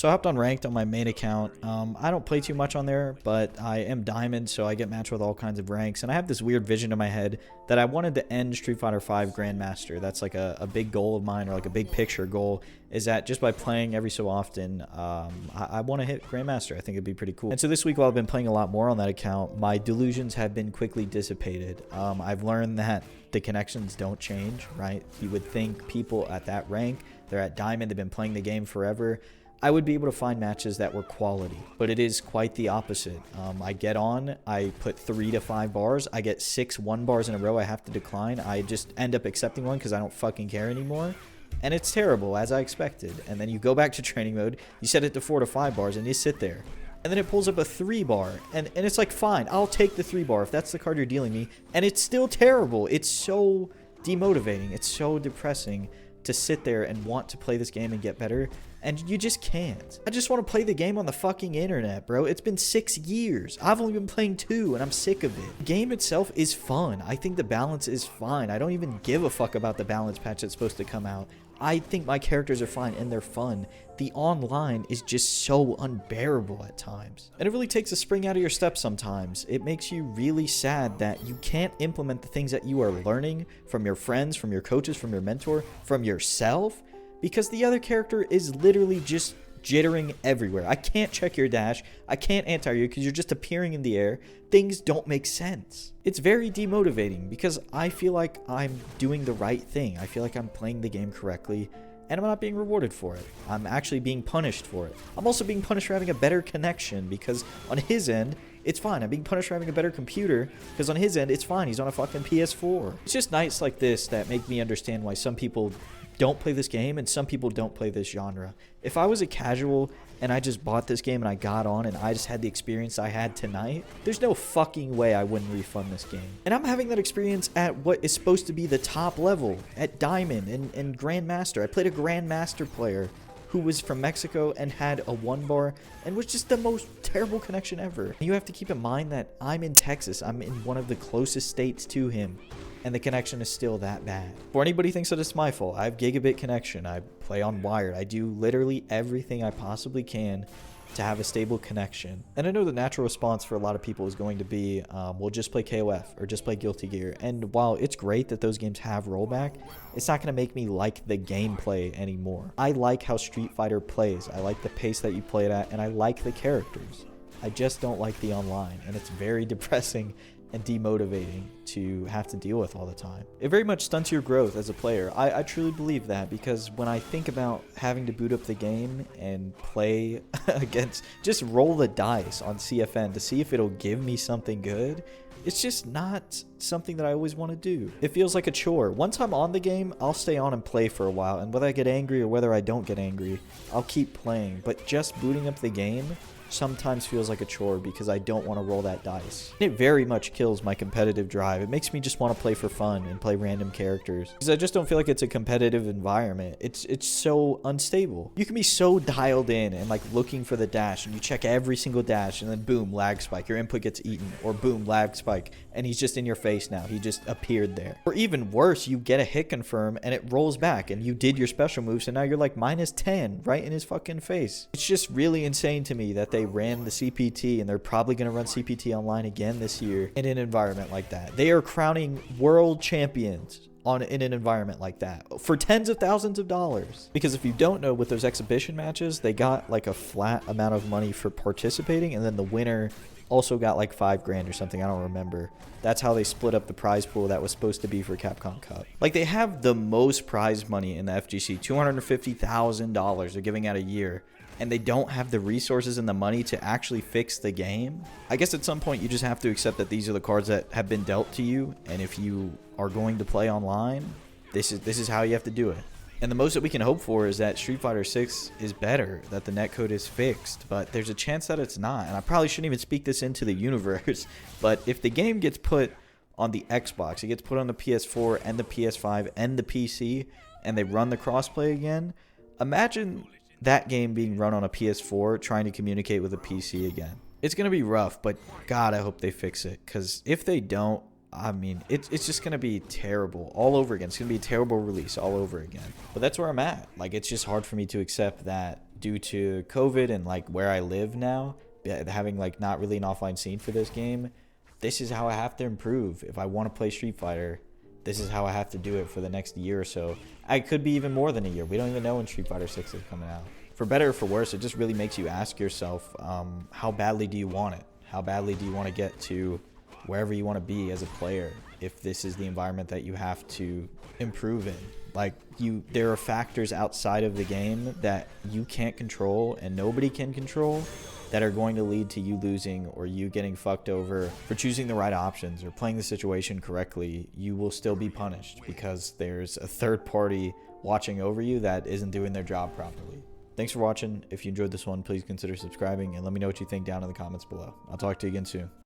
So I hopped on ranked on my main account. I don't play too much on there, but I am diamond, so I get matched with all kinds of ranks. And I have this weird vision in my head that I wanted to end Street Fighter V Grandmaster. That's like a big goal of mine, or like a big picture goal, is that just by playing every so often, I want to hit Grandmaster. I think it'd be pretty cool. And so this week, while I've been playing a lot more on that account, my delusions have been quickly dissipated. I've learned that the connections don't change, right? You would think people at that rank, they're at diamond, they've been playing the game forever, I would be able to find matches that were quality, but it is quite the opposite. I get on, I put 3 to 5 bars, I get 6 1-bars in a row I have to decline. I just end up accepting one because I don't fucking care anymore. And it's terrible, as I expected. And then you go back to training mode, you set it to 4 to 5 bars, and you sit there. And then it pulls up a 3-bar, and it's like, fine, I'll take the 3-bar if that's the card you're dealing me. And it's still terrible. It's so demotivating. It's so depressing to sit there and want to play this game and get better, and you just can't. I just want to play the game on the fucking internet, bro. It's been 6 years. I've only been playing 2, and I'm sick of it. The game itself is fun. I think the balance is fine. I don't even give a fuck about the balance patch that's supposed to come out. I think my characters are fine and they're fun. The online is just so unbearable at times. And it really takes a spring out of your step sometimes. It makes you really sad that you can't implement the things that you are learning from your friends, from your coaches, from your mentor, from yourself, because the other character is literally just jittering everywhere. I can't check your dash. I can't anti you because you're just appearing in the air. Things don't make sense. It's very demotivating because I feel like I'm doing the right thing. I feel like I'm playing the game correctly, and I'm not being rewarded for it. I'm actually being punished for it. I'm also being punished for having a better connection because on his end, it's fine. I'm being punished for having a better computer because on his end, it's fine. He's on a fucking PS4. It's just nights like this that make me understand why some people don't play this game and some people don't play this genre. If I was a casual and I just bought this game and I got on and I just had the experience I had tonight, there's no fucking way I wouldn't refund this game. And I'm having that experience at what is supposed to be the top level, at Diamond and Grandmaster. I played a Grandmaster player who was from Mexico and had a 1-bar and was just the most terrible connection ever. And you have to keep in mind that I'm in Texas. I'm in one of the closest states to him, and the connection is still that bad. Before anybody thinks that it's my fault, I have gigabit connection. I play on wired. I do literally everything I possibly can to have a stable connection. And I know the natural response for a lot of people is going to be, we'll just play KOF or just play Guilty Gear. And while it's great that those games have rollback, it's not going to make me like the gameplay anymore. I like how Street Fighter plays. I like the pace that you play it at, and I like the characters. I just don't like the online, and it's very depressing and demotivating to have to deal with all the time. It very much stunts your growth as a player. I truly believe that, because when I think about having to boot up the game and play against, just roll the dice on CFN to see if it'll give me something good, it's just not something that I always want to do. It feels like a chore. Once I'm on the game, I'll stay on and play for a while, and whether I get angry or whether I don't get angry, I'll keep playing. But just booting up the game sometimes feels like a chore because I don't want to roll that dice. It very much kills my competitive drive. It makes me just want to play for fun and play random characters because I just don't feel like it's a competitive environment. It's so unstable. You can be so dialed in and like looking for the dash, and you check every single dash, and then boom, lag spike, your input gets eaten, or boom, lag spike, and he's just in your face now. He just appeared there. Or even worse, you get a hit confirm and it rolls back and you did your special moves, and now you're like -10 right in his fucking face. It's just really insane to me that they ran the CPT, and they're probably going to run CPT online again this year in an environment like that. They are crowning world champions in an environment like that for tens of thousands of dollars. Because if you don't know, with those exhibition matches, they got like a flat amount of money for participating, and then the winner also got like $5,000 or something. I don't remember. That's how they split up the prize pool that was supposed to be for Capcom Cup. Like, they have the most prize money in the FGC, $250,000 they're giving out a year, and they don't have the resources and the money to actually fix the game. I guess at some point you just have to accept that these are the cards that have been dealt to you, and if you are going to play online, this is how you have to do it. And the most that we can hope for is that Street Fighter 6 is better, that the netcode is fixed, but there's a chance that it's not. And I probably shouldn't even speak this into the universe, but if the game gets put on the Xbox, it gets put on the PS4 and the PS5 and the PC, and they run the crossplay again, imagine that game being run on a PS4 trying to communicate with a PC again. It's going to be rough, but God, I hope they fix it, because if they don't, I mean, it's just going to be terrible all over again. It's going to be a terrible release all over again. But that's where I'm at. Like, it's just hard for me to accept that due to COVID and like where I live now, having like not really an offline scene for this game, this is how I have to improve. If I want to play Street Fighter, this is how I have to do it for the next year or so. I could be even more than a year. We don't even know when Street Fighter 6 is coming out. For better or for worse, it just really makes you ask yourself, how badly do you want it? How badly do you want to get to wherever you want to be as a player if this is the environment that you have to improve in? Like, there are factors outside of the game that you can't control and nobody can control that are going to lead to you losing or you getting fucked over for choosing the right options or playing the situation correctly. You will still be punished because there's a third party watching over you that isn't doing their job properly. Thanks for watching. If you enjoyed this one, please consider subscribing and let me know what you think down in the comments below. I'll talk to you again soon.